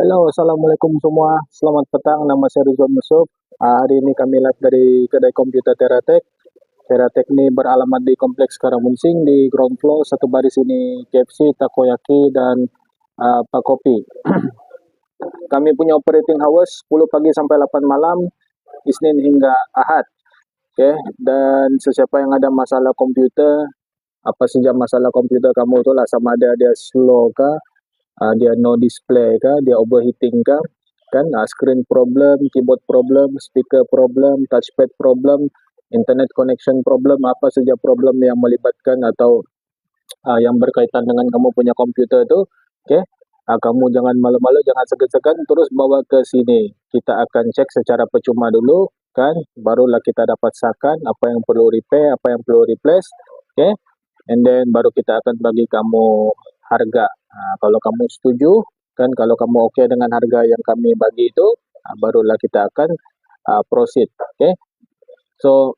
Halo, Assalamualaikum semua. Selamat petang, nama saya Rizwan Yusuf. Hari ini kami live dari kedai komputer Teratek. Teratek ini beralamat di Kompleks Karamunsing di ground floor. Satu baris ini KFC, takoyaki, dan Pak Kopi. Kami punya operating hours 10 pagi sampai 8 malam, Isnin hingga Ahad. Oke, dan sesiapa yang ada masalah komputer, apa saja masalah komputer kamu itulah, sama ada dia slow kah, dia no display kah, dia overheating kah, kan, screen problem, keyboard problem, speaker problem, touchpad problem, internet connection problem, apa saja problem yang melibatkan atau yang berkaitan dengan kamu punya komputer itu, oke, kamu jangan malu-malu, jangan segan-segan, terus bawa ke sini. Kita akan cek secara percuma dulu, kan, barulah kita dapat sakan apa yang perlu repair, apa yang perlu replace, oke, and then baru kita akan bagi kamu harga. Kalau kamu setuju, kan, kalau kamu oke dengan harga yang kami bagi itu, barulah kita akan proceed, oke. So,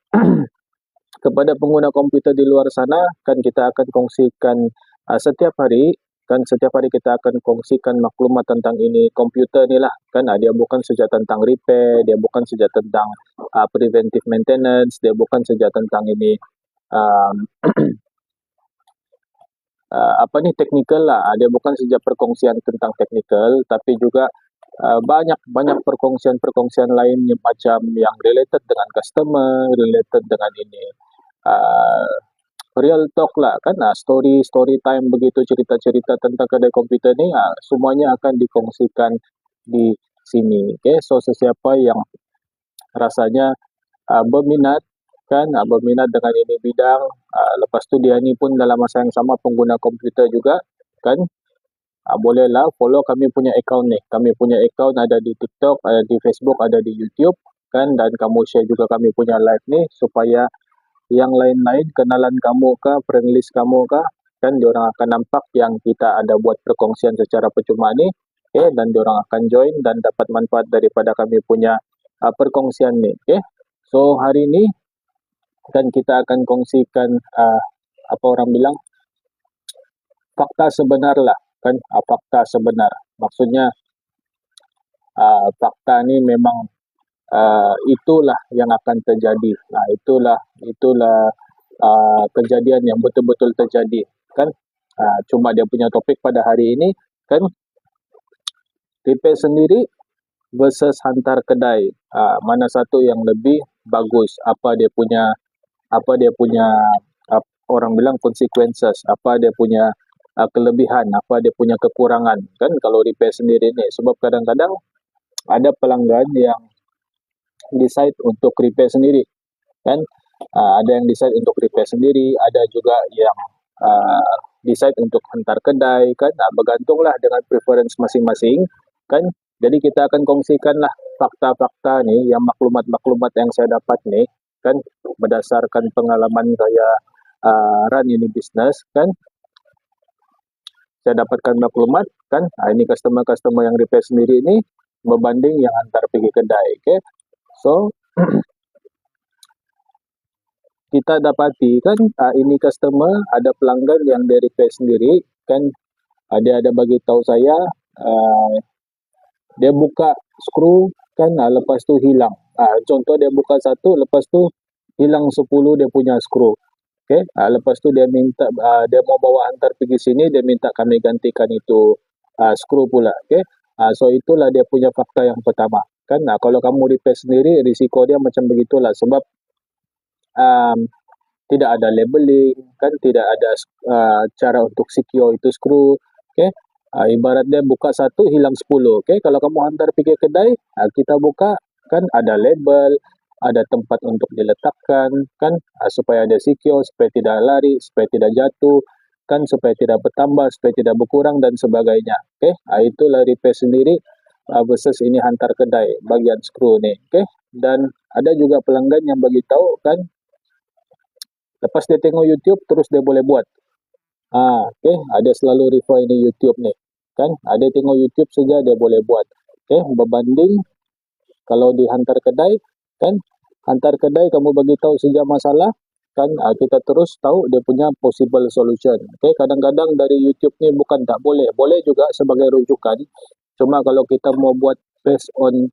kepada pengguna komputer di luar sana, kan kita akan kongsikan setiap hari, kan setiap hari kita akan kongsikan maklumat tentang ini komputer ni lah, kan, dia bukan saja tentang repair, dia bukan saja tentang preventive maintenance, dia bukan saja tentang ini technical lah, dia bukan saja perkongsian tentang technical, tapi juga banyak perkongsian lain yang macam yang related dengan customer, related dengan ini real talk lah, kan, story time begitu, cerita-cerita tentang kedai komputer ni, semuanya akan dikongsikan di sini. Okay? So sesiapa yang rasanya berminat, kan, berminat dengan ini bidang, lepas tu dia ni pun dalam masa yang sama pengguna komputer juga, kan, bolehlah follow kami punya account ni. Kami punya account ada di TikTok, ada di Facebook, ada di YouTube, kan, dan kamu share juga kami punya live ni supaya yang lain-lain, kenalan kamu kah, friend list kamu kah, kan, diorang akan nampak yang kita ada buat perkongsian secara percuma ni, okay, dan diorang akan join dan dapat manfaat daripada kami punya perkongsian ni. Okay. So hari ini kan kita akan kongsikan apa orang bilang fakta sebenar lah, kan, fakta sebenar. Maksudnya fakta ni memang itulah yang akan terjadi. Itulah kejadian yang betul-betul terjadi, kan. Cuma dia punya topik pada hari ini, kan, repair sendiri versus hantar kedai. Mana satu yang lebih bagus? Apa dia punya orang bilang consequences? Apa dia punya kelebihan? Apa dia punya kekurangan? Kan kalau repair sendiri ni, sebab kadang-kadang ada pelanggan yang decide untuk repair sendiri, kan, ada yang decide untuk repair sendiri, ada juga yang decide untuk hantar kedai, kan, bergantunglah dengan preference masing-masing, kan. Jadi kita akan kongsikanlah fakta-fakta ni, yang maklumat-maklumat yang saya dapat ni, kan, berdasarkan pengalaman saya run ini bisnes, kan, saya dapatkan maklumat, kan, ini customer-customer yang repair sendiri ini berbanding yang hantar pergi kedai. Okay. So kita dapati, kan, ini customer ada pelanggan yang dia repair sendiri, kan, dia ada bagi tahu saya dia buka skru, kan, lepas tu hilang. Contoh dia buka satu, lepas tu hilang 10 dia punya skru. Okay. Lepas tu dia minta dia mau bawa hantar pergi sini, dia minta kami gantikan itu skru pula. Okay. So itulah dia punya fakta yang pertama, kan. Kalau kamu repair sendiri, risiko dia macam begitulah, sebab tidak ada labeling, kan, tidak ada cara untuk secure itu skru. Okay. Ibarat dia buka satu, hilang 10. Okay. Kalau kamu hantar pergi kedai, kita buka, kan, ada label, ada tempat untuk diletakkan, kan, supaya ada secure, supaya tidak lari, supaya tidak jatuh, kan, supaya tidak bertambah, supaya tidak berkurang dan sebagainya. Okay. Itulah repair sendiri versus ini hantar kedai bagian skru ni. Okay. Dan ada juga pelanggan yang bagi tahu, kan, lepas dia tengok YouTube terus dia boleh buat. Okay. Dia selalu refer ini YouTube ni, kan, dia tengok YouTube saja dia boleh buat. Okay. Berbanding kalau dihantar kedai, kan, hantar kedai kamu bagi tahu saja masalah, kan, kita terus tahu dia punya possible solution. Okay. Kadang-kadang dari YouTube ni bukan tak boleh, boleh juga sebagai rujukan, Cuma kalau kita mau buat based on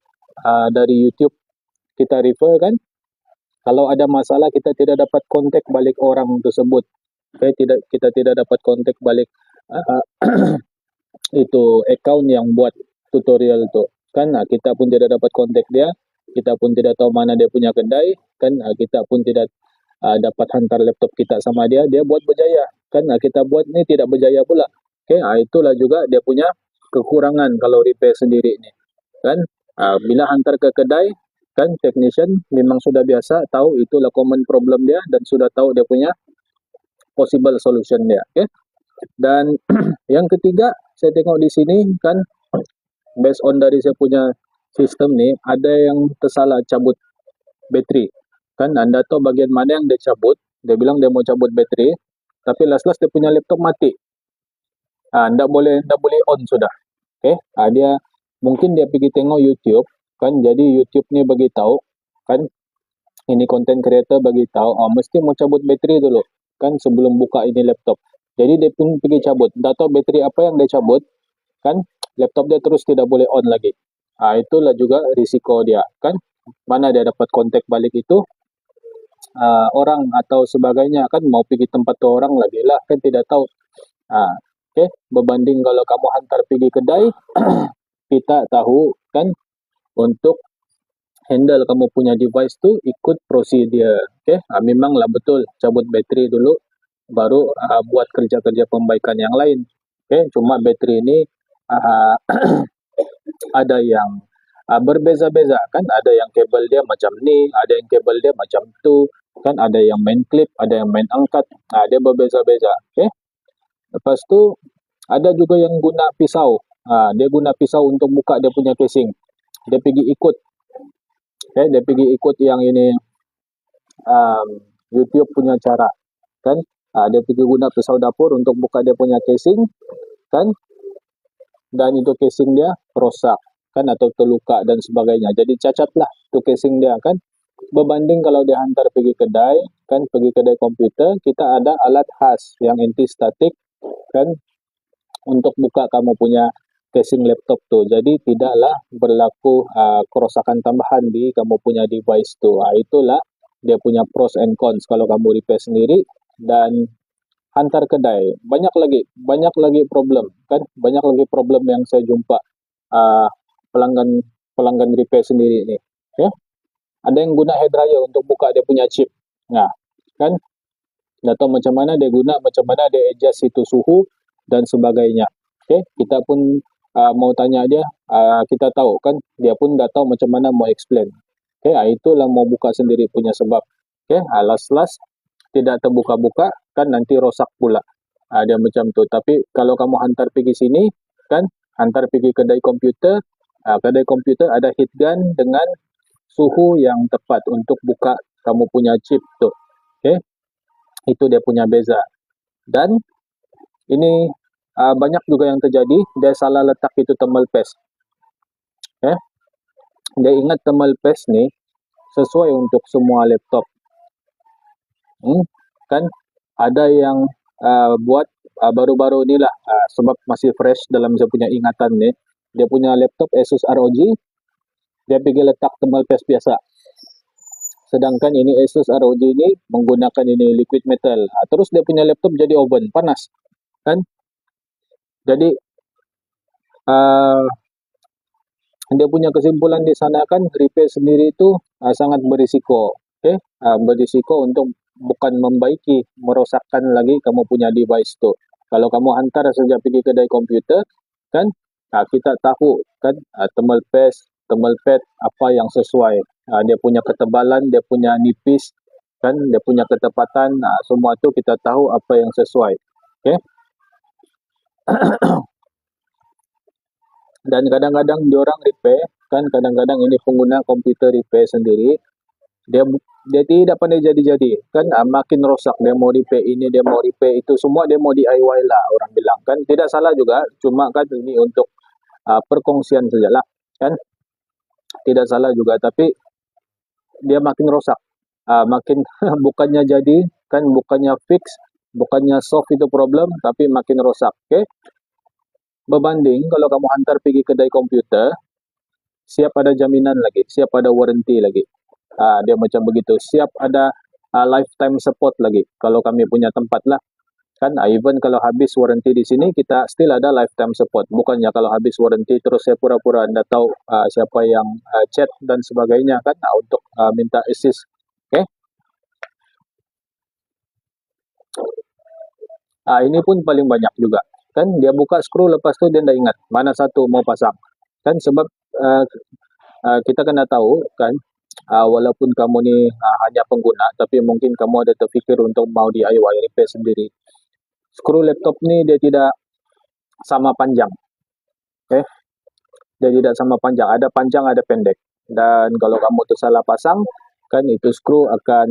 dari YouTube, kita refer kan, kalau ada masalah kita tidak dapat kontak balik orang tersebut. Okay, kita tidak dapat kontak balik uh, itu account yang buat tutorial itu kan. Kita pun tidak dapat kontak dia, kita pun tidak tahu mana dia punya kedai kan. Kita pun tidak dapat hantar laptop kita sama dia, dia buat berjaya kan. Kita buat ni tidak berjaya pula. Okay, itulah juga dia punya kekurangan kalau repair sendiri ni kan. Bila hantar ke kedai kan, technician memang sudah biasa tahu itulah common problem dia dan sudah tahu dia punya possible solution dia. Okay, dan yang ketiga saya tengok di sini kan, based on dari saya punya sistem ni, ada yang tersalah cabut bateri kan. Anda tahu bagian mana yang dia cabut, dia bilang dia mau cabut bateri, tapi last dia punya laptop mati. Ndak boleh on sudah. Okay, dia mungkin dia pergi tengok YouTube kan, jadi YouTube ni bagi tahu kan, ini content creator bagi tahu mesti mau cabut bateri dulu kan sebelum buka ini laptop. Jadi dia pun pergi cabut, tak tahu bateri apa yang dia cabut kan, laptop dia terus tidak boleh on lagi. Itulah juga risiko dia kan. Mana dia dapat kontak balik itu orang atau sebagainya kan, mau pergi tempat tu orang lagi lah kan, tidak tahu. Okay, berbanding kalau kamu hantar pergi kedai kita tahu kan, untuk handle kamu punya device tu ikut prosedur. Okay, memanglah betul cabut bateri dulu baru buat kerja-kerja pembaikan yang lain. Okay, cuma bateri ini ada yang berbeza-beza kan, ada yang kabel dia macam ni, ada yang kabel dia macam tu kan, ada yang main clip, ada yang main angkat, dia berbeza-beza. Okay, lepas tu ada juga yang guna pisau. Dia guna pisau untuk buka dia punya casing. Dia pergi ikut, okay, dia pergi ikut yang ini YouTube punya cara kan. Dia pergi guna pisau dapur untuk buka dia punya casing kan, dan itu casing dia rosak kan, atau terluka dan sebagainya, jadi cacat lah itu casing dia kan. Berbanding kalau dia hantar pergi kedai kan, pergi kedai komputer, kita ada alat khas yang anti statik kan, untuk buka kamu punya casing laptop tu, jadi tidaklah berlaku kerosakan tambahan di kamu punya device tu. Itulah dia punya pros and cons kalau kamu repair sendiri dan hantar kedai. Banyak lagi problem kan, banyak lagi problem yang saya jumpa pelanggan repair sendiri ni. Okay? Ada yang guna hair dryer untuk buka dia punya chip. Kan, dah tahu macam mana dia guna, macam mana dia adjust itu suhu dan sebagainya. Okay? Kita pun mau tanya dia, kita tahu kan, dia pun dah tahu macam mana mau explain. Okay? Itulah mau buka sendiri punya sebab. Okay? Last tidak terbuka-buka kan, nanti rosak pula. Dia macam tu. Tapi kalau kamu hantar pergi sini kan, hantar pergi kedai komputer, kedai komputer ada heat gun dengan suhu yang tepat untuk buka kamu punya chip tu. Okay? Itu dia punya beza. Dan ini banyak juga yang terjadi, dia salah letak itu thermal paste. Okay? Dia ingat thermal paste ni sesuai untuk semua laptop. Kan ada yang buat baru-baru ni lah, sebab masih fresh dalam saya punya ingatan ni, dia punya laptop Asus ROG, dia pergi letak thermal paste biasa, sedangkan ini Asus ROG ni menggunakan ini liquid metal. Terus dia punya laptop jadi oven, panas kan. Jadi dia punya kesimpulan di sana kan, repair sendiri itu sangat berisiko. Okay? Berisiko untuk bukan membaiki, merosakkan lagi kamu punya device tu. Kalau kamu hantar saja pergi kedai komputer kan, kita tahu kan, thermal paste, thermal pad apa yang sesuai, dia punya ketebalan, dia punya nipis kan, dia punya ketepatan, semua tu kita tahu apa yang sesuai. Okay? Dan kadang-kadang diorang repair kan, kadang-kadang ini pengguna komputer repair sendiri, dia tidak pandai jadi-jadi kan, makin rosak. Dia mau repair ini, dia mau repair itu, semua dia mau DIY lah orang bilang kan. Tidak salah juga, cuma kan ini untuk perkongsian sajalah kan, tidak salah juga, tapi dia makin rosak, makin bukannya jadi kan, bukannya fix, bukannya solve itu problem, tapi makin rosak. Okay? Berbanding kalau kamu hantar pergi kedai komputer, siap ada jaminan lagi, siap ada warranty lagi. Dia macam begitu, siap ada lifetime support lagi. Kalau kami punya tempat lah, kan even kalau habis warranty di sini kita still ada lifetime support. Bukannya kalau habis warranty terus saya pura-pura anda tahu siapa yang chat dan sebagainya kan untuk minta assist. Oke. Ini pun paling banyak juga. Kan dia buka screw lepas tu dia tidak ingat mana satu mau pasang. Kan sebab kita kena tahu kan walaupun kamu ni hanya pengguna tapi mungkin kamu ada terfikir untuk mau DIY repair sendiri. Skru laptop ni dia tidak sama panjang. Okay? Dia tidak sama panjang. Ada panjang, ada pendek. Dan kalau kamu tersalah pasang, kan itu skru akan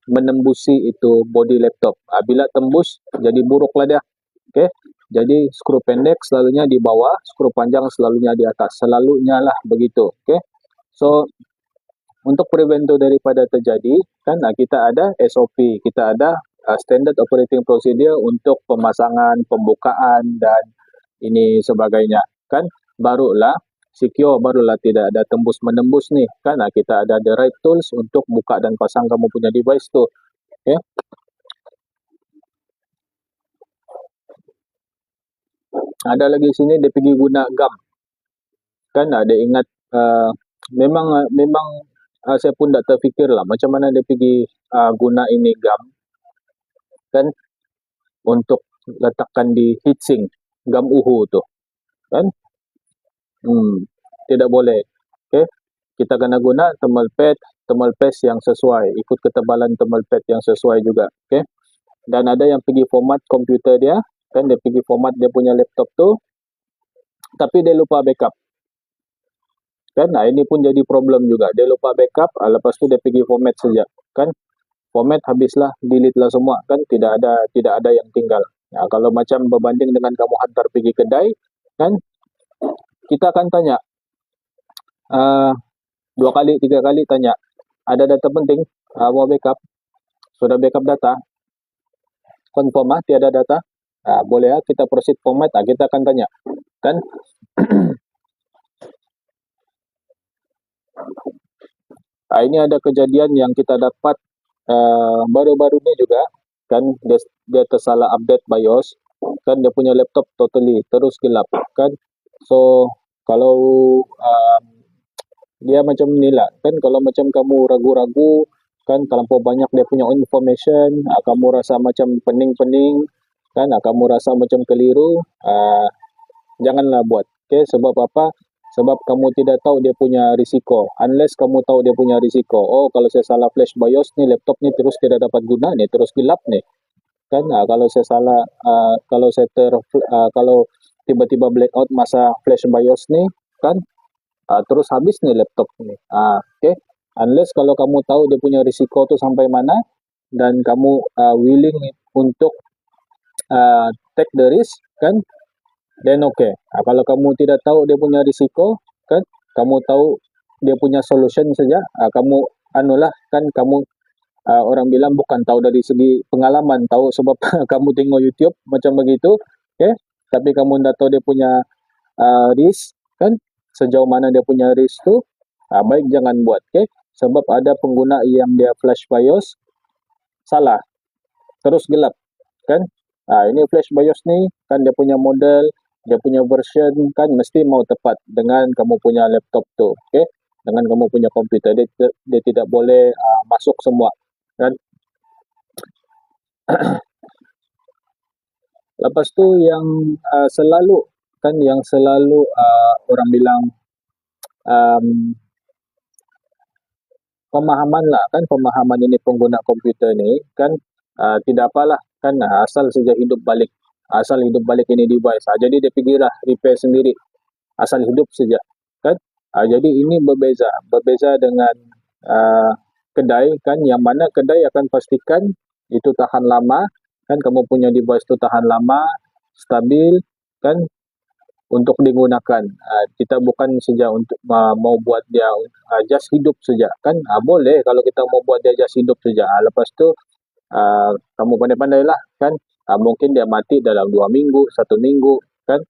menembusi itu body laptop. Bila tembus, jadi buruklah dia. Okay? Jadi skru pendek selalunya di bawah, skru panjang selalunya di atas. Selalunya lah begitu. Okay? So, untuk prevent itu daripada terjadi, kan kita ada SOP, kita ada standard operating procedure untuk pemasangan, pembukaan dan ini sebagainya. Kan barulah secure, barulah tidak ada tembus menembus nih. Kan kita ada the right tools untuk buka dan pasang kamu punya device tu. Okay? Ada lagi sini dia pergi guna gam. Kan ada ingat memang saya pun tak terfikir lah macam mana dia pergi guna ini gam kan untuk letakkan di heatsink gam uhu tu kan tidak boleh. Okay? Kita kena guna thermal paste yang sesuai, ikut ketebalan thermal paste yang sesuai juga. Okay? Dan ada yang pergi format komputer dia, kan dia pergi format dia punya laptop tu, tapi dia lupa backup. Kan ini pun jadi problem juga. Dia lupa backup, lepas tu dia pergi format saja. Kan format habislah, delete lah semua. Kan tidak ada yang tinggal. Kalau macam berbanding dengan kamu hantar pergi kedai, kan kita akan tanya 2 kali 3 kali tanya, ada data penting mau backup, sudah backup data, confirm tiada data, boleh kita proceed format, kita akan tanya kan. Ini ada kejadian yang kita dapat baru-baru ni juga kan, dia tersalah update BIOS kan, dia punya laptop totally terus gelap kan. So kalau dia macam ni lah kan, kalau macam kamu ragu-ragu kan, terlampau banyak dia punya information, kamu rasa macam pening-pening kan, kamu rasa macam keliru, janganlah buat. Okay? Sebab apa? Sebab kamu tidak tahu dia punya risiko. Unless kamu tahu dia punya risiko. Oh, kalau saya salah flash BIOS ni, laptop ni terus tidak dapat guna ni, terus gelap ni. Kan kalau saya salah, kalau kalau tiba-tiba blackout masa flash BIOS ni, kan terus habis nih laptop ni. Okay? Unless kalau kamu tahu dia punya risiko tu sampai mana dan kamu willing untuk take the risk, kan, then okay. Kalau kamu tidak tahu dia punya risiko, kan, kamu tahu dia punya solution saja, kamu anulah kan, kamu orang bilang bukan tahu dari segi pengalaman, tahu sebab kamu tengok YouTube macam begitu, okay? Tapi kamu tidak tahu dia punya risk, kan, sejauh mana dia punya risk tu, baik jangan buat, okay? Sebab ada pengguna yang dia flash BIOS salah, terus gelap, kan. Ini flash BIOS ni kan, dia punya model, dia punya version kan mesti mau tepat dengan kamu punya laptop tu, okay? Dengan kamu punya komputer, dia tidak boleh masuk semua kan. Lepas tu yang selalu kan, yang selalu orang bilang pemahaman lah kan, pemahaman ini pengguna komputer ni kan, tidak apalah kan, asal saja hidup balik, asal hidup balik ini device, jadi dia pergilah repair sendiri, asal hidup saja kan. Jadi ini berbeza dengan kedai kan, yang mana kedai akan pastikan itu tahan lama kan, kamu punya device itu tahan lama, stabil kan, untuk digunakan. Kita bukan saja untuk mau buat dia just hidup saja kan. Boleh kalau kita mau buat dia just hidup saja, lepas tu kamu pandai-pandai lah kan, mungkin dia mati dalam 2 minggu, 1 minggu kan.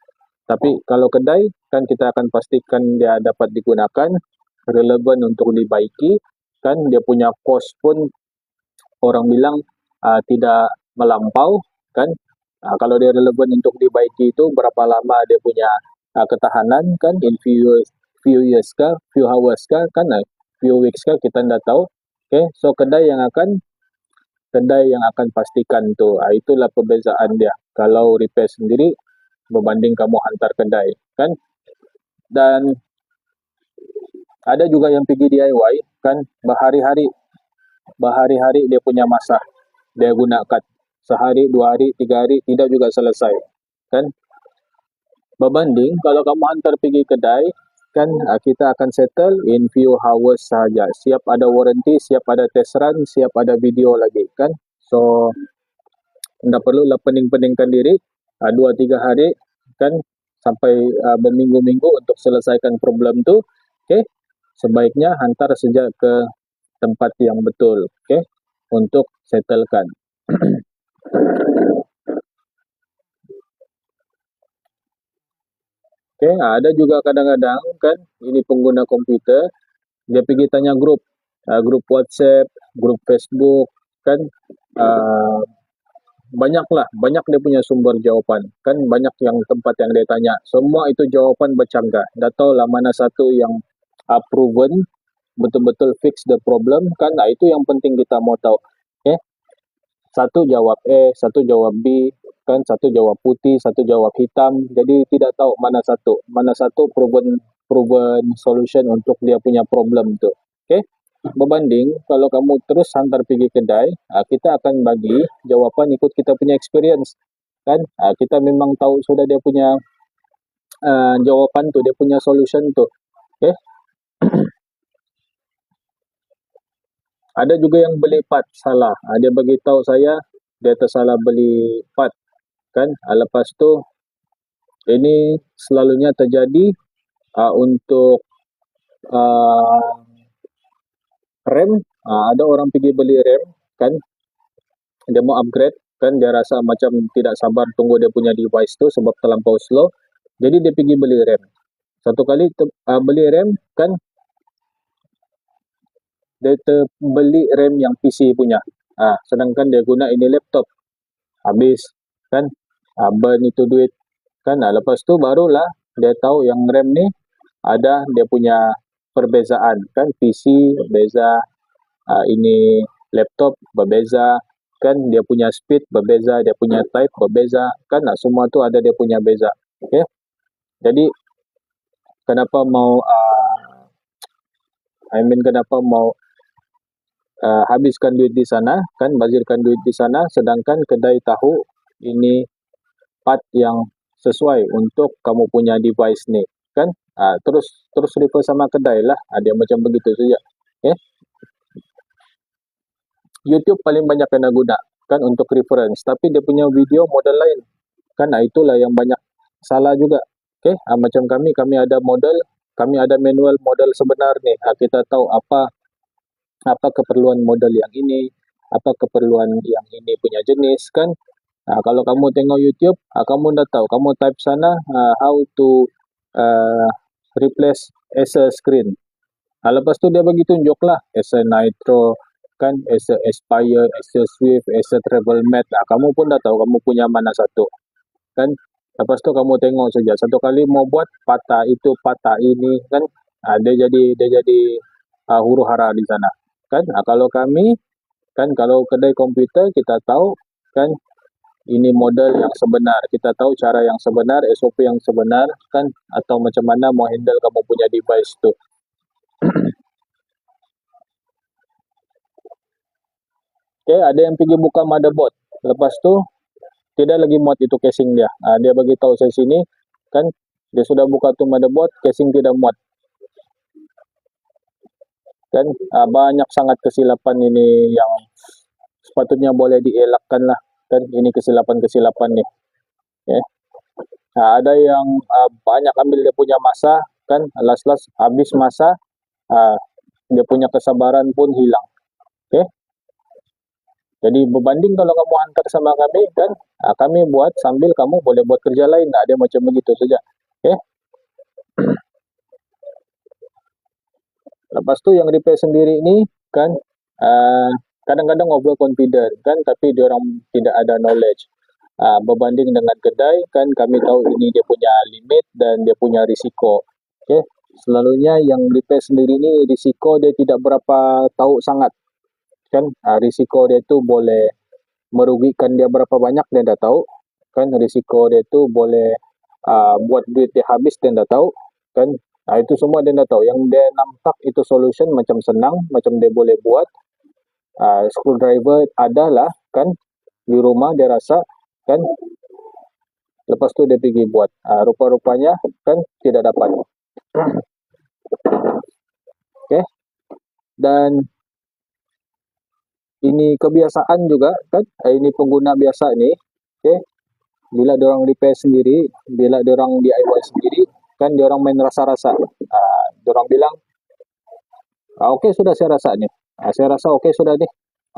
Tapi kalau kedai kan kita akan pastikan dia dapat digunakan, relevan untuk dibaiki, kan dia punya cost pun orang bilang tidak melampau, kan. Kalau dia relevan untuk dibaiki itu berapa lama dia punya ketahanan, kan, in few years kah, few hours kah, kan, few weeks kah, kita tidak tahu. Okay, so kedai yang akan pastikan tuh. Itulah perbezaan dia. Kalau repair sendiri berbanding kamu hantar kedai, kan. Dan ada juga yang pergi DIY, kan, berhari-hari dia punya masa dia gunakan, sehari, 2 hari, 3 hari tidak juga selesai, kan. Berbanding kalau kamu hantar pergi kedai, kan, kita akan settle in few hours saja. Siap ada warranty, siap ada test run, siap ada video lagi, kan. So tidak perlulah pening-peningkan diri 2-3 hari, kan, sampai berminggu-minggu untuk selesaikan problem tu. Okay, sebaiknya hantar sejak ke tempat yang betul, okay, untuk settlekan. Okay, ada juga kadang-kadang, kan, ini pengguna komputer dia pergi tanya grup, grup WhatsApp, grup Facebook, kan, banyak dia punya sumber jawapan, kan, banyak yang tempat yang dia tanya, semua itu jawapan bercanggah, dah tahu lah mana satu yang proven betul-betul fix the problem, kan. Itu yang penting kita mau tahu. Okay, satu jawab A, satu jawab B, kan, satu jawab putih, satu jawab hitam, jadi tidak tahu mana satu proven solution untuk dia punya problem tu. Okay, berbanding kalau kamu terus hantar pergi kedai, kita akan bagi jawapan ikut kita punya experience, kan. Kita memang tahu sudah dia punya jawapan tu, dia punya solution tu. Okay, ada juga yang beli part salah, dia bagi tahu saya dia tersalah beli part, kan. Lepas tu ini selalunya terjadi untuk RAM. Ada orang pergi beli RAM, kan, dia mau upgrade, kan, dia rasa macam tidak sabar tunggu dia punya device tu sebab terlampau slow, jadi dia pergi beli RAM. Satu kali beli RAM, kan, dia beli RAM yang PC punya, sedangkan dia guna ini laptop, habis, kan, burn itu duit, kan. Lepas tu barulah dia tahu yang RAM ni ada dia punya perbezaan, kan, PC berbeza, ini laptop berbeza, kan, dia punya speed berbeza, dia punya type berbeza, kan, semua tu ada dia punya beza. Okay, jadi kenapa mau habiskan duit di sana, kan, bazirkan duit di sana, sedangkan kedai tahu ini part yang sesuai untuk kamu punya device ni, kan. Terus refer sama kedai lah, dia macam begitu saja. Okay, YouTube paling banyak kena guna, kan, untuk reference, tapi dia punya video model lain, kan. Itulah yang banyak salah juga. Okay, macam kami ada model, kami ada manual model sebenar ni, kita tahu apa keperluan model yang ini, apa keperluan yang ini punya jenis, kan. Kalau kamu tengok YouTube, kamu dah tahu, kamu type sana how to replace Acer screen. Lepas tu dia bagi tunjuk lah Acer Nitro, kan, Acer Aspire, Acer Swift, Acer Travel Mat. Kamu pun dah tahu kamu punya mana satu, kan. Lepas tu kamu tengok saja, satu kali mau buat patah itu patah ini, kan, dia jadi huru hara di sana, kan. Kalau kami, kan, kalau kedai komputer kita tahu, kan, ini model yang sebenar, kita tahu cara yang sebenar, SOP yang sebenar, kan, atau macam mana mau handle kamu punya device tu. Okay, ada yang pergi buka motherboard, lepas tu tidak lagi muat itu casing dia. Dia bagi tahu saya sini, kan, dia sudah buka tu motherboard, casing tidak muat, kan. Banyak sangat kesilapan ini yang sepatutnya boleh dielakkan lah, kan, ini kesilapan-kesilapan ni. Okay. Ada yang banyak ambil dia punya masa, kan, last habis masa, dia punya kesabaran pun hilang. Okay, jadi berbanding kalau kamu hantar sama kami, kan, kami buat sambil kamu boleh buat kerja lain, dia macam begitu saja. Oke. Lepas tu yang repair sendiri ini kan kadang-kadang over confident kan, tapi dia orang tidak ada knowledge. Berbanding dengan kedai kan, kami tahu ini dia punya limit dan dia punya risiko. Okay. Selalunya yang repair sendiri ini risiko dia tidak berapa tahu sangat kan. Risiko dia tu boleh merugikan dia berapa banyak dia dah tahu kan. Risiko dia tu boleh buat duit dia habis dia dah tahu kan. Itu semua dia dah tahu. Yang dia nampak itu solution macam senang, macam dia boleh buat. Screwdriver adalah kan di rumah dia rasa kan, lepas tu dia pergi buat. Rupa-rupanya kan tidak dapat. Okay. Dan ini kebiasaan juga kan, ini pengguna biasa ni. Okay. Bila diorang repair sendiri, bila diorang DIY sendiri kan, diorang main rasa-rasa. Diorang bilang okey sudah saya rasa ni, saya rasa okey sudah ni,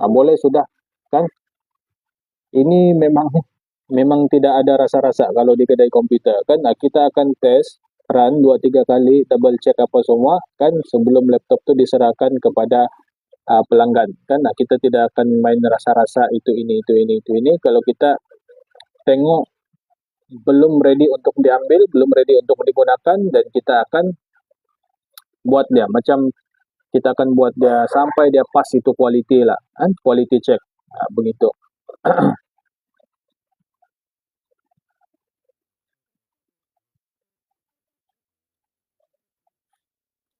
boleh sudah kan. Ini memang tidak ada rasa-rasa kalau di kedai komputer kan. Kita akan test run 2-3 kali, double check apa semua kan sebelum laptop tu diserahkan kepada pelanggan kan. Kita tidak akan main rasa-rasa itu ini. Kalau kita tengok belum ready untuk diambil, belum ready untuk digunakan, dan kita akan buat dia macam kita akan buat dia sampai dia pas itu quality lah kan, quality check begitu.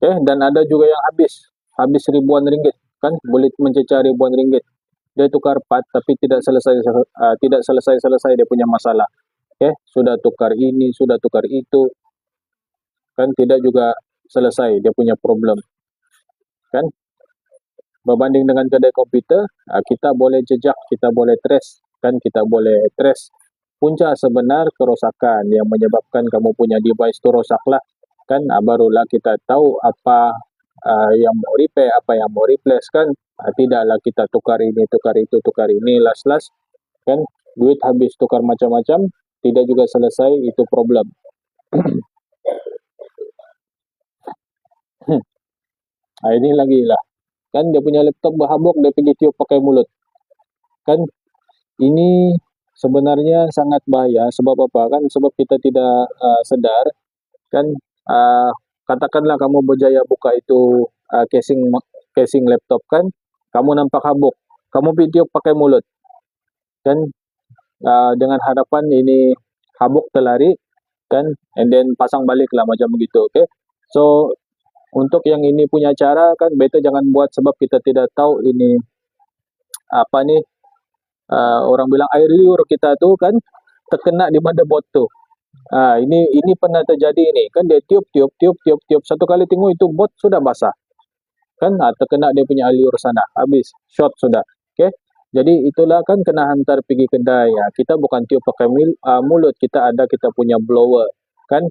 Dan ada juga yang habis ribuan ringgit kan, boleh mencecah ribuan ringgit. Dia tukar part tapi tidak selesai dia punya masalah. Sudah tukar ini, sudah tukar itu kan, tidak juga selesai dia punya problem kan. Berbanding dengan kedai komputer, kita boleh jejak, kita boleh trace kan, kita boleh trace punca sebenar kerosakan yang menyebabkan kamu punya device itu rosak lah kan. Barulah kita tahu apa yang mau repair, apa yang mau replace kan. Tidaklah kita tukar ini, tukar itu, tukar ini, last kan duit habis tukar macam-macam, tidak juga selesai itu problem. Ini lagi lah kan, dia punya laptop berhabuk, dia pergi tiup pakai mulut kan. Ini sebenarnya sangat bahaya. Sebab apa kan? Sebab kita tidak sedar kan. Katakanlah kamu berjaya buka itu casing laptop kan, kamu nampak habuk, kamu pergi tiup pakai mulut kan, dengan harapan ini habuk terlari kan, and then pasang balik lah macam begitu. Okay. So untuk yang ini punya cara kan, better jangan buat, sebab kita tidak tahu ini apa ni, orang bilang air liur kita tu kan terkena di motherboard tu. Ini pernah terjadi ini kan, dia tiup satu kali tengok itu board sudah basah kan, terkena dia punya air liur sana, habis short sudah. Okay. Jadi itulah kan, kena hantar pergi kedai. Kita bukan tiup pakai mulut, kita punya blower kan.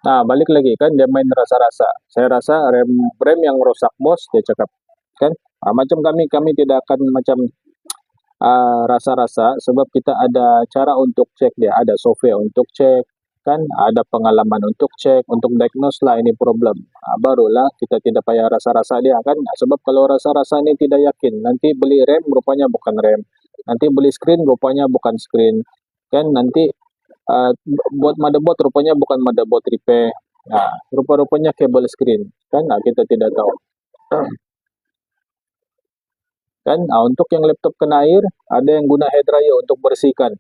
Balik lagi kan, dia main rasa-rasa. Saya rasa rem yang rosak bos, dia cakap kan. Macam kami tidak akan macam rasa-rasa, sebab kita ada cara untuk cek dia, ada software untuk cek kan, ada pengalaman untuk cek, untuk diagnose lah ini problem. Barulah kita tidak payah rasa-rasa dia kan. Sebab kalau rasa-rasa ini tidak yakin, nanti beli rem rupanya bukan rem, nanti beli screen rupanya bukan screen kan, nanti buat motherboard rupanya bukan motherboard repair, rupa-rupanya cable screen kan. Kita tidak tahu kan. Untuk yang laptop kena air, ada yang guna hair dryer untuk bersihkan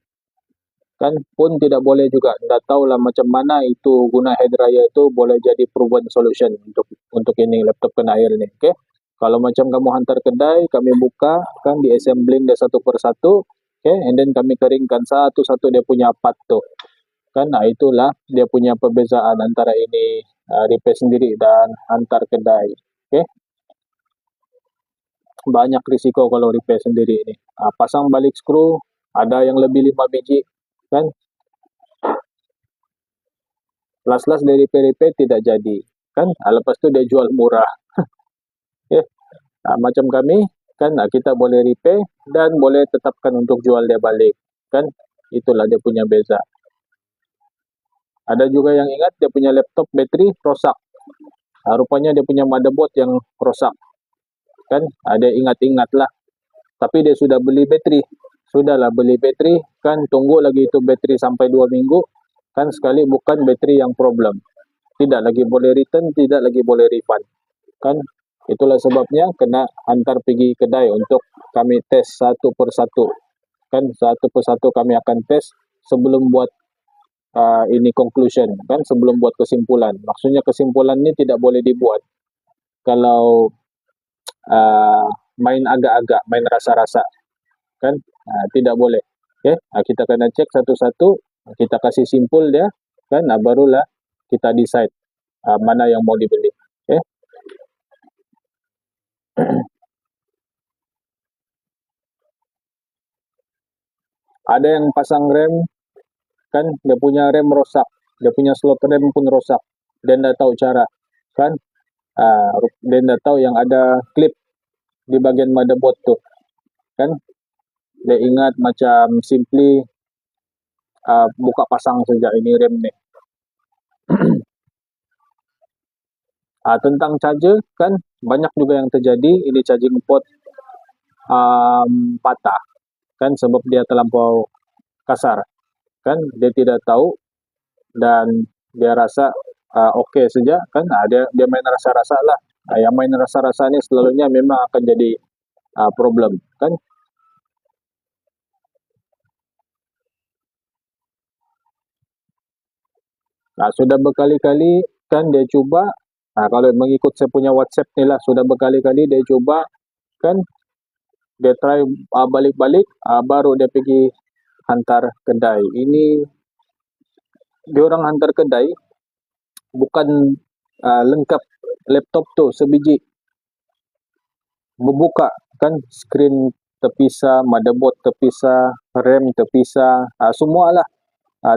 kan, pun tidak boleh juga. Tidak tahulah macam mana itu guna hair dryer itu boleh jadi proven solution untuk ini laptop kena air ni. Okay. Kalau macam kamu hantar kedai, kami buka kan, di assembling dia satu persatu, okay, and then kami keringkan satu-satu dia punya part tu kan. Itulah dia punya perbezaan antara ini repair sendiri dan hantar kedai. Okay. Banyak risiko kalau repair sendiri ini. Pasang balik skru, ada yang lebih 5 biji kan, last dari repair tidak jadi kan. Lepas tu dia jual murah. Okay. Macam kami kan, kita boleh repair dan boleh tetapkan untuk jual dia balik kan? Itulah dia punya beza. Ada juga yang ingat dia punya laptop bateri rosak. Rupanya dia punya motherboard yang rosak, kan? Ada ingat-ingat lah. Tapi dia sudah beli bateri. Sudahlah beli bateri, kan? Tunggu lagi itu bateri sampai 2 minggu, kan? Sekali bukan bateri yang problem. Tidak lagi boleh return, tidak lagi boleh refund, kan? Itulah sebabnya kena hantar pergi kedai untuk kami tes satu persatu, kan? Satu persatu kami akan tes sebelum buat ini conclusion, kan? Sebelum buat kesimpulan. Maksudnya kesimpulan ini tidak boleh dibuat kalau uh, main agak-agak, main rasa-rasa, kan? Tidak boleh. Okay? Kita kena cek satu-satu, kita kasih simpul dia, kan? Barulah kita decide mana yang mau dibeli. Okay? Ada yang pasang rem, kan? Dia punya rem rosak, dia punya slot rem pun rosak, dia tidak tahu cara, kan? Dia tidak tahu yang ada klip di bagian motherboard tuh, kan? Dia ingat macam simply buka pasang saja ini rem nih. Tentang charger, kan? Banyak juga yang terjadi, ini charging port patah, kan? Sebab dia terlampau kasar, kan? Dia tidak tahu dan dia rasa oke saja, kan? Dia main rasa-rasa lah. Yang main rasa-rasa ini selalunya memang akan jadi problem, kan? Sudah berkali-kali, kan? Dia coba, kalau mengikut saya punya WhatsApp ni lah, sudah berkali-kali dia coba, kan? Dia try balik-balik, baru dia pergi hantar kedai. Ini dia orang hantar kedai bukan lengkap laptop tu sebiji, berbuka, kan? Skrin terpisah, motherboard terpisah, RAM terpisah, semua lah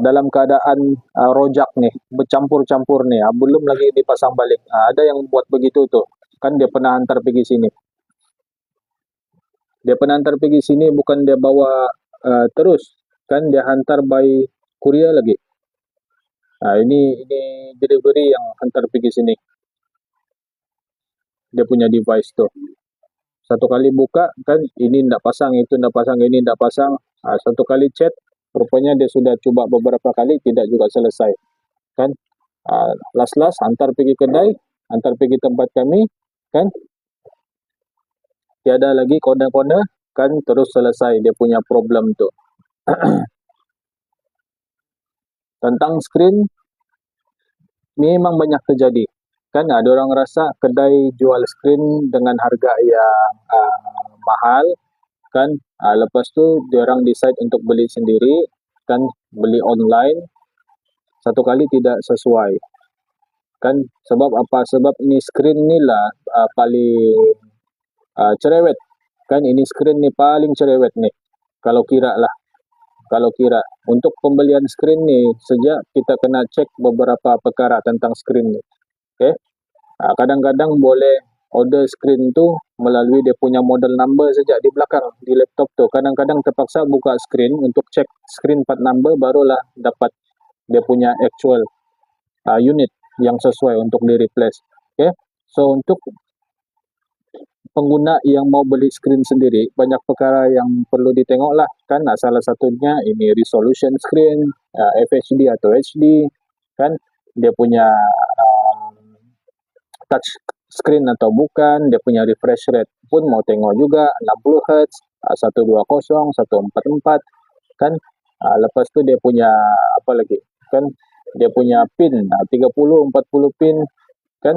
dalam keadaan rojak nih, bercampur-campur nih, belum lagi dipasang balik. Ada yang buat begitu tuh, kan? Dia pernah hantar pergi sini, bukan dia bawa terus, kan? Dia hantar by courier lagi. Ini delivery yang hantar pergi sini, dia punya device tuh. Satu kali buka, kan? Ini tidak pasang, itu tidak pasang, ini tidak pasang. Satu kali chat, rupanya dia sudah coba beberapa kali, tidak juga selesai, kan? Last hantar pergi kedai, hantar pergi tempat kami, kan? Tiada lagi kona-kona, kan? Terus selesai dia punya problem tu. Tentang screen memang banyak terjadi, kan? Ada orang rasa kedai jual screen dengan harga yang mahal, kan? Lepas tu dia orang decide untuk beli sendiri, kan? Beli online, satu kali tidak sesuai, kan? Sebab apa? Sebab ini screen ni lah paling cerewet, kan? Ini screen ni paling cerewet nih, kalau kira lah, untuk pembelian screen ni sejak kita kena cek beberapa perkara tentang screen ni. Okay? Kadang-kadang boleh order screen tu melalui dia punya model number saja di belakang di laptop tu. Kadang-kadang terpaksa buka screen untuk cek screen part number, barulah dapat dia punya actual unit yang sesuai untuk di replace. Okay? So untuk pengguna yang mau beli screen sendiri, banyak perkara yang perlu ditengok lah, kan? Salah satunya ini resolution screen, FHD atau HD, kan? Dia punya touch screen atau bukan, dia punya refresh rate pun mau tengok juga, 60 Hz, 120, 144, kan? Lepas tu dia punya apa lagi, kan? Dia punya pin 30, 40 pin, kan?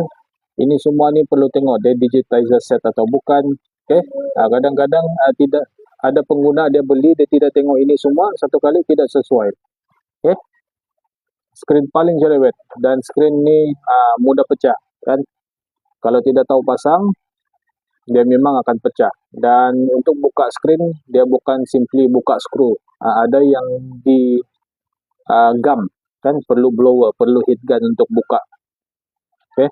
Ini semua ni perlu tengok dia digitizer set atau bukan. Okay? Kadang-kadang tidak ada pengguna dia beli, dia tidak tengok ini semua, satu kali tidak sesuai. Okay? Screen paling cerewet dan screen ni mudah pecah, kan? Kalau tidak tahu pasang, dia memang akan pecah. Dan untuk buka screen, dia bukan simply buka skru. Ada yang di gam, kan? Perlu blower, perlu heat gun untuk buka. Okay?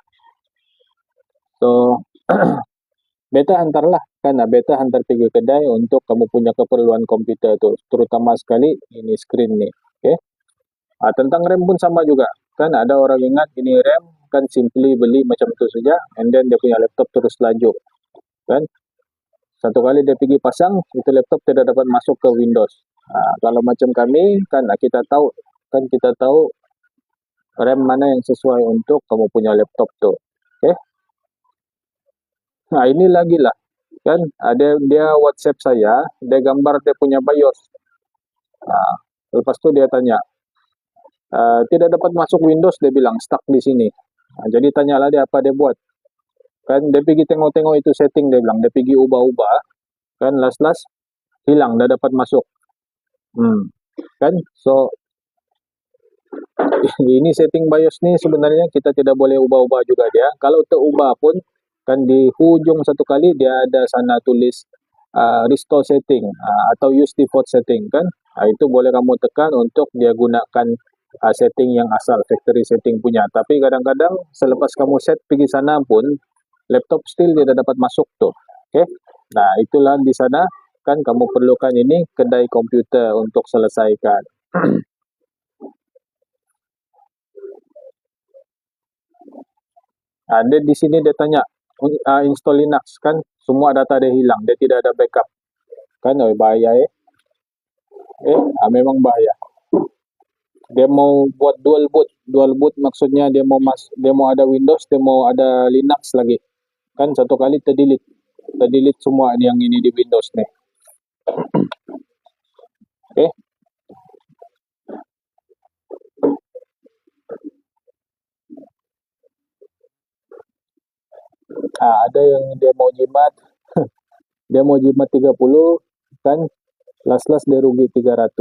So beta hantarlah kan, beta hantar pergi kedai untuk kamu punya keperluan komputer tuh, terutama sekali ini screen nih. Oke. Tentang RAM pun sama juga kan, ada orang ingat ini RAM kan simply beli macam itu saja and then dia punya laptop terus laju kan. Satu kali dia pergi pasang itu laptop tidak dapat masuk ke Windows. Kalau macam kami kan, kita tahu RAM mana yang sesuai untuk kamu punya laptop tuh. Oke. Nah, ini lagi lah kan, ada dia WhatsApp saya, dia gambar dia punya BIOS. Lepas itu dia tanya, tidak dapat masuk Windows, dia bilang stuck di sini. Jadi tanyalah dia apa dia buat. Kan dia pergi tengok-tengok itu setting, dia bilang dia pergi ubah-ubah kan, last hilang, dah dapat masuk. Kan, so ini setting BIOS nih sebenarnya kita tidak boleh ubah-ubah juga dia. Kalau terubah pun kan di hujung satu kali dia ada sana tulis restore setting atau use default setting kan. Itu boleh kamu tekan untuk dia gunakan setting yang asal, factory setting punya. Tapi kadang-kadang selepas kamu set pergi sana pun laptop still tidak dapat masuk tuh. Oke. Nah, itulah di sana kan kamu perlukan ini kedai komputer untuk selesaikan. Dia di sini dia tanya install Linux kan, semua data dia hilang, dia tidak ada backup kan. Bahaya memang bahaya. Dia mau buat dual boot maksudnya dia mau ada Windows, dia mau ada Linux lagi kan, satu kali terdelete semua yang ini di Windows nih. Oke. Ada yang dia mau jimat dia mau jimat 30 kan, last dia rugi 300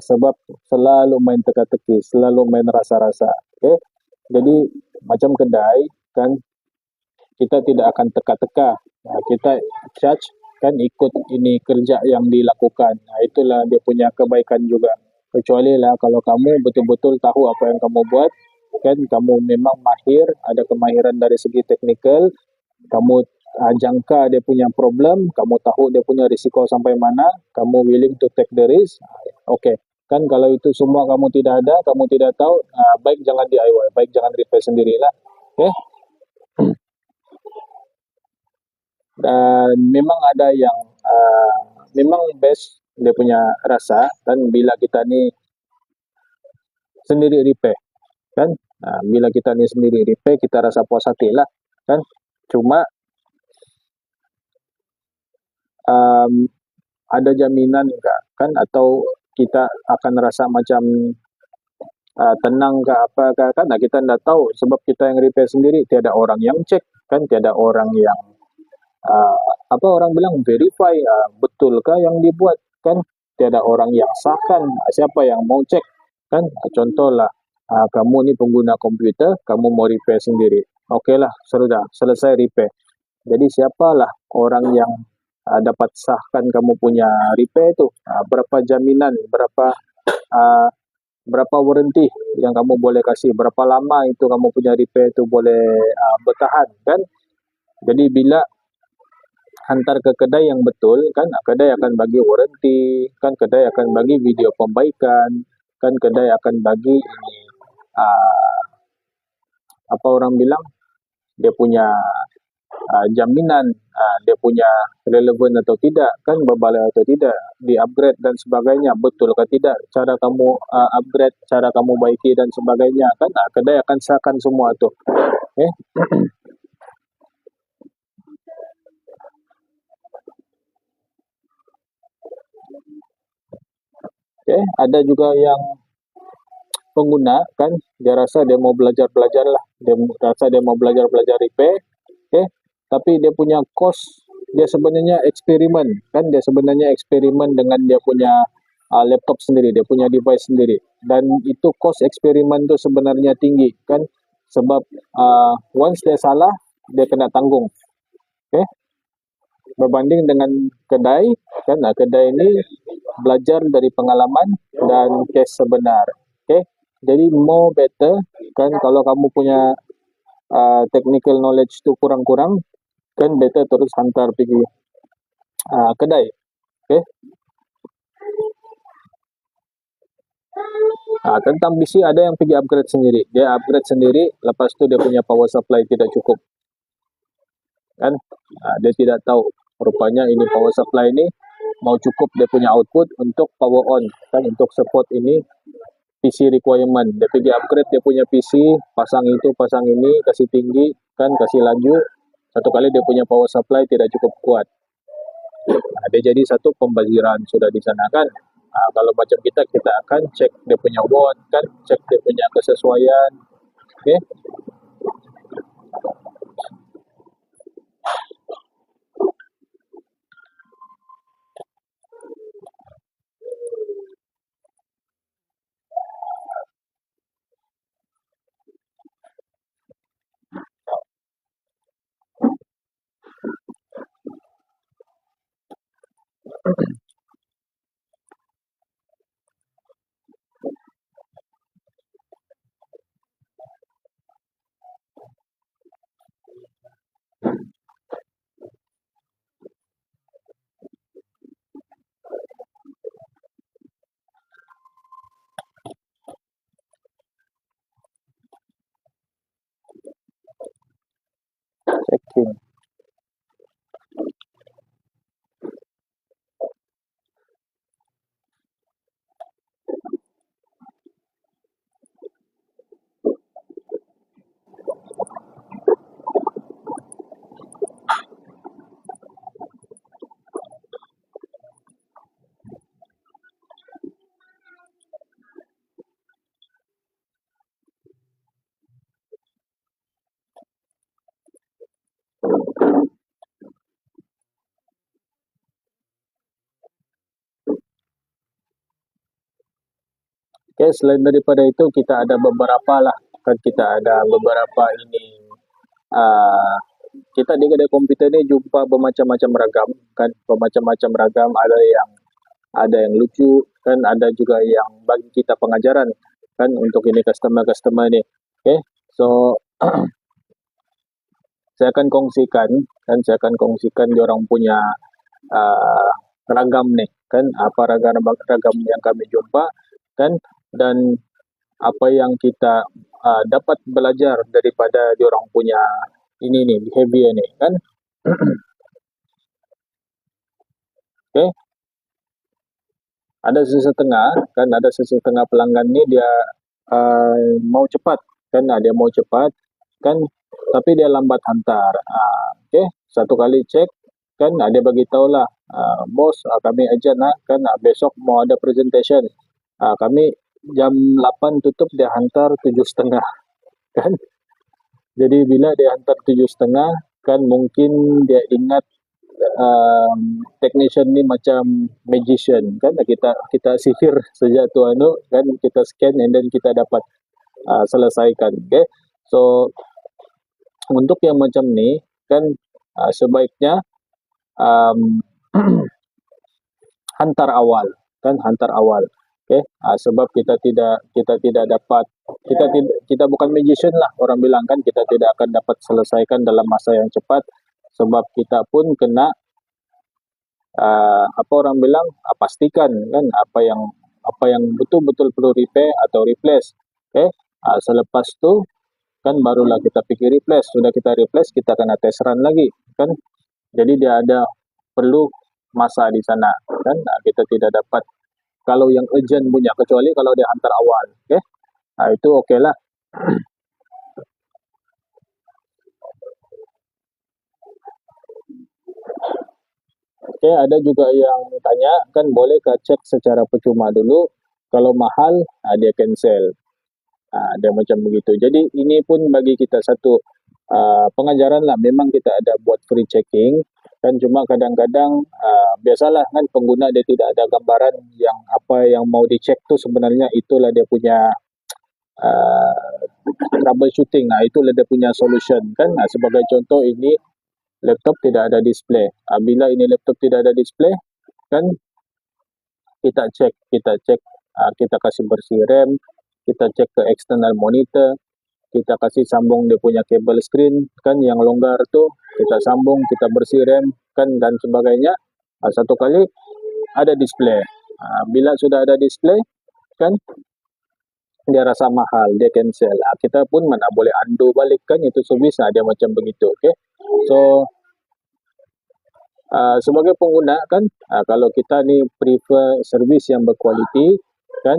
sebab selalu main teka-teki, selalu main rasa-rasa. Oke. Jadi macam kedai kan, kita tidak akan teka-teka, kita charge kan, ikut ini kerja yang dilakukan. Itulah dia punya kebaikan juga. Kecuali lah kalau kamu betul-betul tahu apa yang kamu buat kan, kamu memang mahir, ada kemahiran dari segi teknikal, kamu jangka dia punya problem, kamu tahu dia punya risiko sampai mana, kamu willing to take the risk. Oke. Kan kalau itu semua kamu tidak ada, kamu tidak tahu, baik jangan DIY, baik jangan repair sendirilah. Oke. Dan memang ada yang memang best dia punya rasa kan, bila kita ni sendiri repair kan. Bila kita ni sendiri repair, kita rasa puas hati lah kan. Cuma ada jaminan enggak kan, atau kita akan rasa macam tenang ke apa ke kan, kita tidak tahu sebab kita yang repair sendiri, tiada orang yang cek kan, tiada orang yang orang bilang verify betulkah yang dibuat kan, tiada orang yang sahkan, siapa yang mau cek kan. Contohlah kamu ni pengguna komputer, kamu mau repair sendiri, okeylah, sudah selesai repair, jadi siapalah orang yang dapat sahkan kamu punya repair itu, berapa jaminan, berapa warranty yang kamu boleh kasih, berapa lama itu kamu punya repair itu boleh bertahan kan. Jadi bila hantar ke kedai yang betul kan, kedai akan bagi warranty kan, kedai akan bagi video pembaikan kan, kedai akan bagi ini apa orang bilang, dia punya jaminan, dia punya relevan atau tidak kan, berbalik atau tidak, di upgrade dan sebagainya, betul atau tidak cara kamu upgrade, cara kamu baiki dan sebagainya kan. Kedai akan sahkan semua itu. Ada juga yang pengguna kan, dia rasa dia mau belajar lah, dia rasa dia mau belajar repair, tapi dia punya cost, dia sebenarnya eksperimen kan, dia sebenarnya eksperimen dengan dia punya laptop sendiri, dia punya device sendiri, dan itu cost eksperimen itu sebenarnya tinggi kan, sebab once dia salah dia kena tanggung. Berbanding dengan kedai kan, kedai ini belajar dari pengalaman dan case sebenar. Jadi more better kan, kalau kamu punya technical knowledge itu kurang-kurang, kan beta terus hantar pergi kedai. Okay. Tentang PC ada yang pergi upgrade sendiri. Dia upgrade sendiri, lepas tu dia punya power supply tidak cukup. Kan? Dia tidak tahu. Rupanya ini power supply ini mau cukup dia punya output untuk power on. Kan untuk support ini PC requirement. Dia pergi upgrade dia punya PC, pasang itu, pasang ini, kasih tinggi, kan kasih laju. Satu kali dia punya power supply tidak cukup kuat. Dia jadi satu pembaziran sudah di sana kan. Kalau macam kita akan cek dia punya watt kan, cek dia punya kesesuaian. Okay. Checking. Okay, selain daripada itu kita ada beberapa lah, kan kita ada beberapa ini kita di kedai komputer ni jumpa bermacam-macam ragam kan, bermacam-macam ragam, ada yang lucu kan, ada juga yang bagi kita pengajaran kan untuk ini customer ni. Okay, so saya akan kongsikan diorang punya ragam ni kan, apa ragam yang kami jumpa kan, dan apa yang kita dapat belajar daripada diorang punya ini ni behavior ni kan. Okay. Ada sesetengah pelanggan ni dia mau cepat kan, dia mau cepat kan, tapi dia lambat hantar. Okay, satu kali cek kan, dia bagi tahu lah, bos kami agent kan, besok mau ada presentation, kami jam 8 tutup, dia hantar 7.30 kan. Jadi bila dia hantar 7.30 kan, mungkin dia ingat technician ni macam magician kan, kita sihir saja tu kan, kita scan and then kita dapat selesaikan. Okay, so untuk yang macam ni kan, sebaiknya hantar awal. Okay, sebab kita tidak dapat, kita bukan magician lah, orang bilang kan, kita tidak akan dapat selesaikan dalam masa yang cepat, sebab kita pun kena apa orang bilang, pastikan kan apa yang betul-betul perlu repair atau replace. Okay, selepas tu kan barulah kita fikir replace. Sudah kita replace, kita kena test run lagi kan. Jadi dia ada perlu masa di sana kan. Kita tidak dapat kalau yang urgent punya, kecuali kalau dia hantar awal. Okay, itu okay lah. Okay, ada juga yang tanya kan, bolehkah cek secara percuma dulu, kalau mahal dia cancel. Dia macam begitu. Jadi ini pun bagi kita satu pengajaran lah. Memang kita ada buat free checking kan, cuma kadang-kadang biasalah kan, pengguna dia tidak ada gambaran yang apa yang mau dicek tu sebenarnya itulah dia punya troubleshooting. Itulah dia punya solution kan. Sebagai contoh, ini laptop tidak ada display. Bila ini laptop tidak ada display kan, kita cek, kita kasih bersih RAM, kita cek ke external monitor, kita kasih sambung dia punya kabel screen kan yang longgar tuh, kita sambung, kita bersih RAM kan dan sebagainya. Satu kali ada display. Bila sudah ada display kan dia rasa mahal, dia cancel. Kita pun mana boleh undo balik kan, itu service dia macam begitu. Okay, so sebagai pengguna kan, kalau kita ni prefer servis yang berkualiti kan,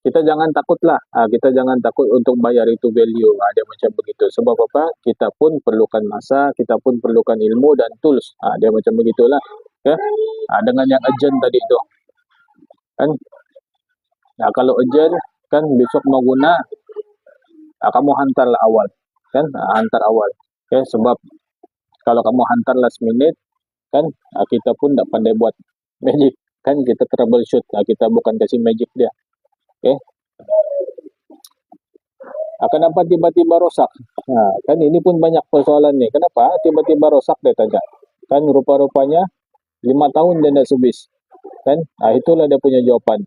kita jangan takutlah, kita jangan takut untuk bayar itu value, dia macam begitu. Sebab apa? Kita pun perlukan masa, kita pun perlukan ilmu dan tools, dia macam begitulah. Okay? Dengan yang urgent tadi tu kan, kalau urgent kan besok mau guna, kamu hantarlah awal kan, hantar awal. Okay? Sebab kalau kamu hantar last minute kan, kita pun tak pandai buat magic kan, kita troubleshoot, kita bukan kasih magic dia. Okay? Kenapa tiba-tiba rosak? Kan ini pun banyak persoalan nih. Kenapa tiba-tiba rosak dia tanya? Kan rupa-rupanya 5 tahun dia tidak servis. Kan? Itulah dia punya jawapan.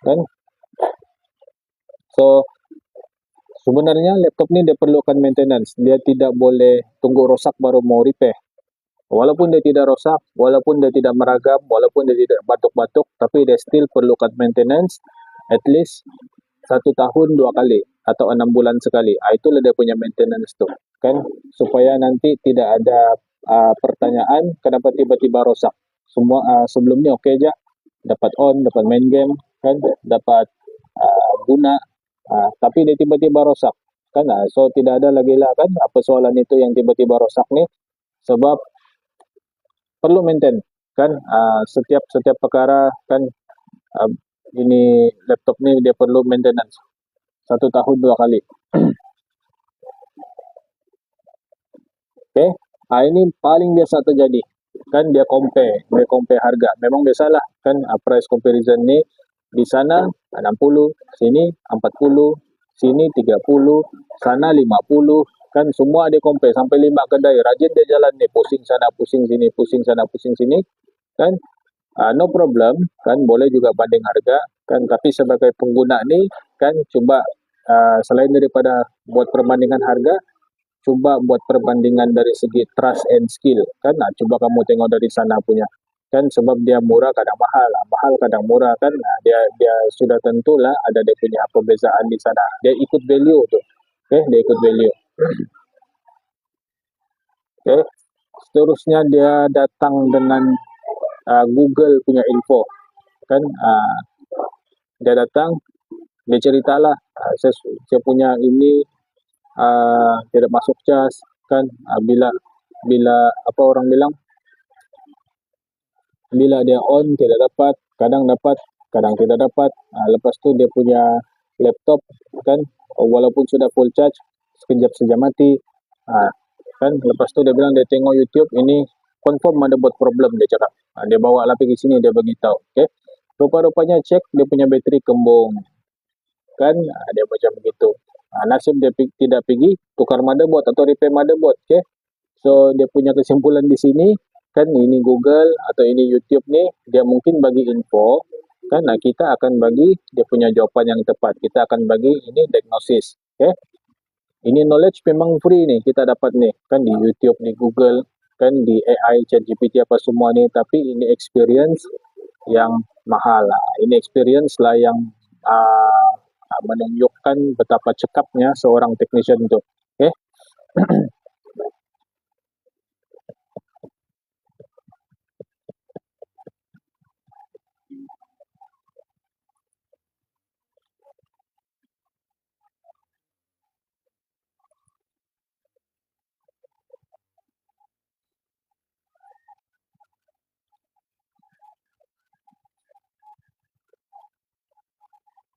Kan? So sebenarnya laptop ni dia perlukan maintenance. Dia tidak boleh tunggu rosak baru mau repair. Walaupun dia tidak rosak, walaupun dia tidak meragam, walaupun dia tidak batuk-batuk, tapi dia still perlukan maintenance at least 1 tahun 2 kali atau 6 bulan sekali. Itulah dia punya maintenance tu kan, supaya nanti tidak ada pertanyaan kenapa tiba-tiba rosak. Semua sebelum ni okey je, dapat on, dapat main game kan, dapat guna, tapi dia tiba-tiba rosak kan. So tidak ada lagi lah kan persoalan itu yang tiba-tiba rosak ni, sebab perlu maintain kan. Setiap perkara kan, ini laptop ni dia perlu maintenance 1 tahun 2 kali. Okay, ini paling biasa terjadi kan, dia compare harga. Memang biasalah kan, price comparison ni di sana 60, sini 40, sini 30, sana 50 kan, semua dia compare sampai 5 kedai. Rajin dia jalan ni, pusing sana pusing sini, pusing sana pusing sini kan. No problem kan, boleh juga banding harga kan, tapi sebagai pengguna ni kan, cuba selain daripada buat perbandingan harga, cuba buat perbandingan dari segi trust and skill kan. Cuba kamu tengok dari sana punya kan, sebab dia murah kadang mahal, mahal kadang murah kan. Dia sudah tentulah ada dia punya perbezaan di sana. Dia ikut value tu. Okay, dia ikut value. Okay, seterusnya dia datang dengan Google punya info kan. Dia datang, dia ceritalah, saya punya ini tidak masuk cas kan. Bila apa orang bilang, bila dia on tidak dapat, kadang tidak dapat. Lepas tu dia punya laptop kan, walaupun sudah full charge, sekejap saja mati kan. Lepas tu dia bilang dia tengok YouTube, ini confirm ada buat problem, dia cakap. Dia bawa lah pergi sini, dia beritahu. Okay, rupa-rupanya cek dia punya bateri kembung kan. Dia macam begitu. Nasib dia tidak pergi tukar motherboard atau repair motherboard. Okay, so dia punya kesimpulan di sini kan, ini Google atau ini YouTube ni dia mungkin bagi info kan, kita akan bagi dia punya jawapan yang tepat. Kita akan bagi ini diagnosis. Okay, ini knowledge memang free ni kita dapat ni kan, di YouTube, di Google kan, di AI, ChatGPT apa semua ni, tapi ini experience yang mahal. Ini experience lah yang menunjukkan betapa cekapnya seorang technician itu. Okay.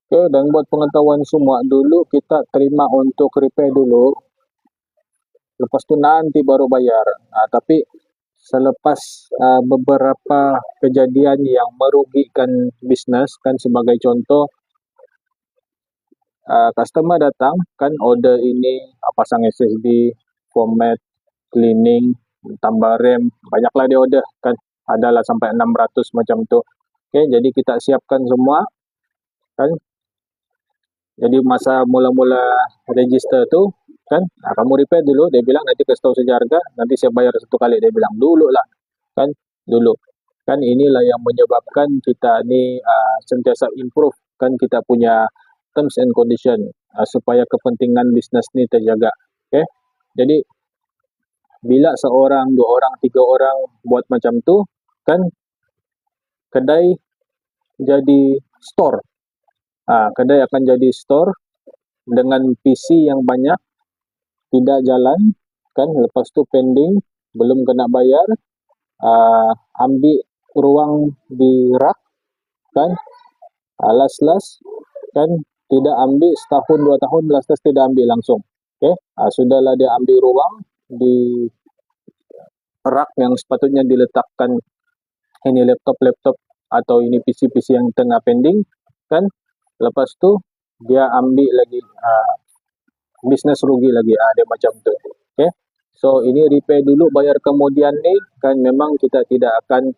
Okay, dan buat pengetahuan semua, dulu kita terima untuk repair dulu, lepas tu nanti baru bayar. Tapi selepas beberapa kejadian yang merugikan bisnes kan, sebagai contoh, customer datang kan, order ini, pasang SSD, format, cleaning, tambah RAM, banyaklah dia order kan, adalah sampai 600 macam tu. Okay, jadi kita siapkan semua kan. Jadi masa mula-mula register tu kan, kamu repair dulu, dia bilang nanti kasih tahu saja harga, nanti saya bayar satu kali, dia bilang dulu lah, kan, dulu. Kan inilah yang menyebabkan kita ni sentiasa improve kan kita punya terms and condition supaya kepentingan bisnes ni terjaga. Okay? Jadi bila seorang, dua orang, tiga orang buat macam tu, kan kedai jadi store. Kedai akan jadi store dengan PC yang banyak, tidak jalan, kan, lepas tu pending, belum kena bayar, ambil ruang di rak, kan, last kan, tidak ambil setahun, 2 tahun, last tidak ambil langsung. Okay? Sudahlah dia ambil ruang di rak yang sepatutnya diletakkan ini laptop atau ini PC-PC yang tengah pending, kan, lepas tu dia ambil lagi bisnes rugi lagi, dia macam tu. Okay? So ini repair dulu bayar kemudian ni, kan memang kita tidak akan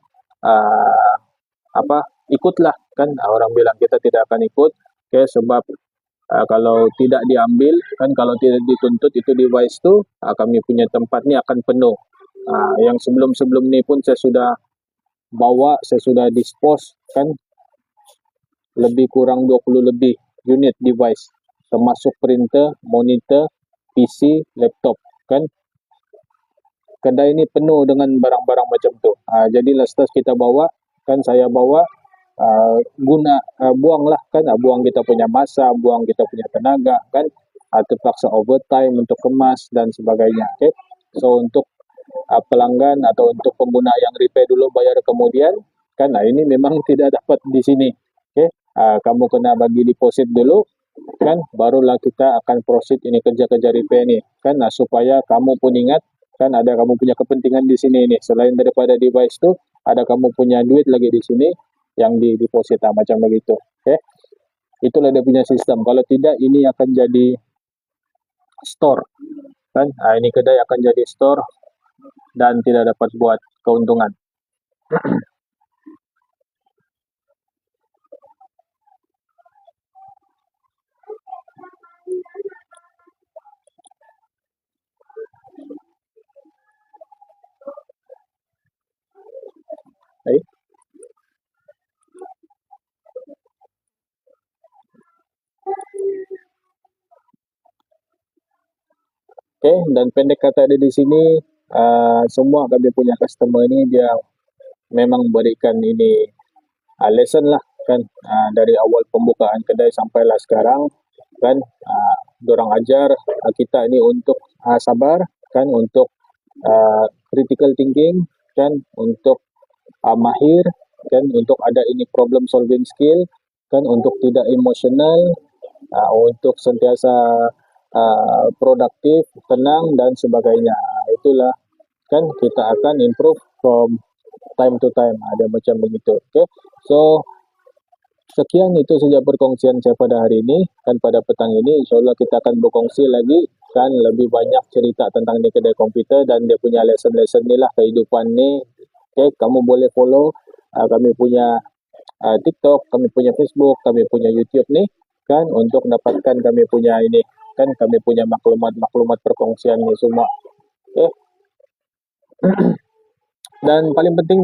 ikutlah, kan, orang bilang kita tidak akan ikut. Okay? Sebab kalau tidak diambil, kan, kalau tidak dituntut itu device tu, kami punya tempat ni akan penuh. Yang sebelum-sebelum ni pun saya sudah bawa, saya sudah dispose, kan, lebih kurang 20 lebih unit device, termasuk printer, monitor, PC, laptop, kan. Kedai ini penuh dengan barang-barang macam tu. Jadi last kita bawa, kan, saya bawa, buanglah, kan, buang kita punya masa, buang kita punya tenaga, kan, terpaksa overtime untuk kemas dan sebagainya. Okay? So untuk pelanggan atau untuk pengguna yang repair dulu bayar kemudian, kan, ini memang tidak dapat di sini. Okay? Kamu kena bagi deposit dulu, kan, barulah kita akan proceed ini kerja-kerja repair ni, kan, supaya kamu pun ingat, kan, ada kamu punya kepentingan di sini ni, selain daripada device tu ada kamu punya duit lagi di sini yang di deposit, macam begitu. Okay? Itulah dia punya sistem. Kalau tidak ini akan jadi store, kan, ini kedai akan jadi store dan tidak dapat buat keuntungan. Baik. Okay, dan pendek kata ada di sini, semua kami punya customer ni dia memang berikan ini lesson lah, kan, dari awal pembukaan kedai sampailah sekarang, kan, dorang ajar kita ini untuk sabar, kan, untuk critical thinking, kan, untuk mahir, kan, untuk ada ini problem solving skill, kan, untuk tidak emosional, untuk sentiasa produktif, tenang dan sebagainya. Itulah, kan, kita akan improve from time to time, ada macam begitu. Okay? So sekian itu saja perkongsian saya pada hari ini, kan, pada petang ini insyaallah kita akan berkongsi lagi, kan, lebih banyak cerita tentang ni kedai komputer dan dia punya lesson-lesson ni lah, kehidupan ni. Okay? Kamu boleh follow kami punya TikTok, kami punya Facebook, kami punya YouTube ni, kan, untuk dapatkan kami punya ini, kan, kami punya maklumat-maklumat perkongsian ni semua. Okay? Dan paling penting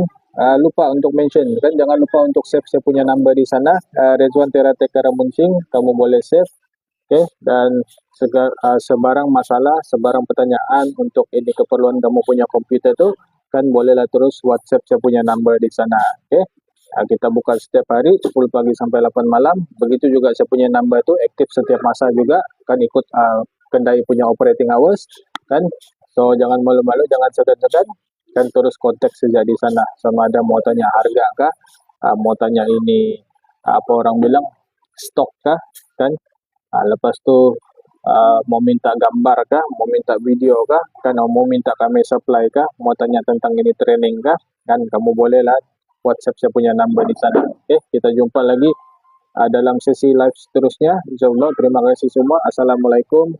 lupa untuk mention, kan, jangan lupa untuk save saya punya number di sana, Rezwan Teratek Karamuncing, kamu boleh save. Okay? Dan sebarang masalah, sebarang pertanyaan untuk ini keperluan kamu punya komputer tu, kan, bolehlah terus WhatsApp saya punya number di sana. Okay? Kita buka setiap hari 10 pagi sampai 8 malam. Begitu juga saya punya number tu aktif setiap masa juga, kan, ikut kedai punya operating hours, kan. So jangan malu-malu, jangan segan-segan, kan, terus kontak saja di sana, sama ada mau tanya harga kah, mau tanya ini apa orang bilang stok kah, kan, lepas tu mau minta gambar kah, mau minta video kah, kan, mau minta kami supply kah, mau tanya tentang ini training kah, kan, kamu bolehlah WhatsApp saya punya number di sana. Okay, kita jumpa lagi dalam sesi live seterusnya. Insyaallah, terima kasih semua. Assalamualaikum